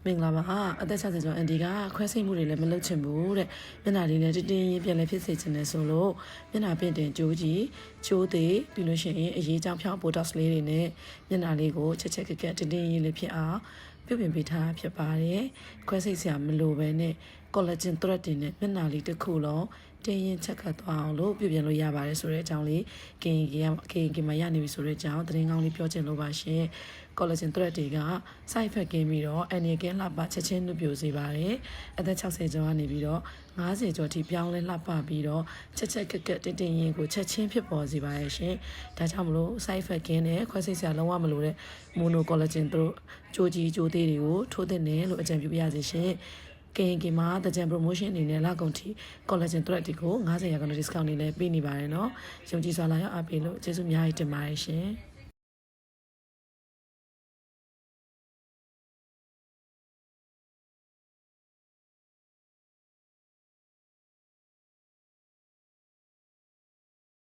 မင်္ဂလာပါအသက်60ကျော်အန်တီကခွဲစိတ်မှုတွေလည်းမလုပ်ချင်ဘူးတဲ့မျက်နှာလေးနဲ့တင်းတင်းရင်းပြန်လည်းဖြစ်စေချင်တယ်ဆိုလို့မျက်နှာပင့်တင်ကြိုးကြီးကြိုးသေးပြီးလို့ရှိရင်အရေးကြောင်ဖြောင်းပိုတက်စ်လေးတွေနဲ့မျက်နှာလေးကိုချက်ချက်ကက်ကက်တင်းတင်းရင်းလေးဖြစ်အောင်ပြုပြင်ပေးထားဖြစ်ပါတယ်ခွဲစိတ်စရာမလိုဘဲနဲ့ collagen thread တွေနဲ့မျက်နှာလေးတစ်ခုလုံးတင်းရင်ချက်ကပ်သွားအောင်လို့ပြုပြင်လို့ရပါတယ်ဆိုတဲ့အကြောင်းလေးကင်မရနေပြီဆိုတဲ့အကြောင်းသတင်းကောင်းလေးပြောချင်လို့ပါရှင် collagen thread တွေက side effect ကင်းပြီးတော့အနေကင်းလှပချက်ချင်းနှုတ်ပြစေပါတယ်အသက်60ကျော်ကနေပြီးတော့50ကျော်ထိပြောင်းလဲလှပပြီးတော့ချက်ကက်ကက်တင်းတင်းရင်ကိုချက်ချင်းဖြစ်ပေါ်စေပါရဲ့ရှင်ဒါကြောင့်မလို့ side effect ကင်းနဲ့ခွဲစိတ်စရာလုံးဝမလိုတဲ့ mono collagen တို့ကြိုးကြီးကြိုးသေးတွေကိုထိုးသင့်တယ်လို့အကြံပြုပြရစီရှင်ကင်မှာတကြံ promotion အနေနဲ့လကုန်ထိ collagen thread တွေကို50% discount နဲ့ပေးနေပါတယ်เนาะယုံကြည်စွာလာရောက်အားပေးလို့ကျေးဇူးအများကြီးတင်ပါတယ်ရှင်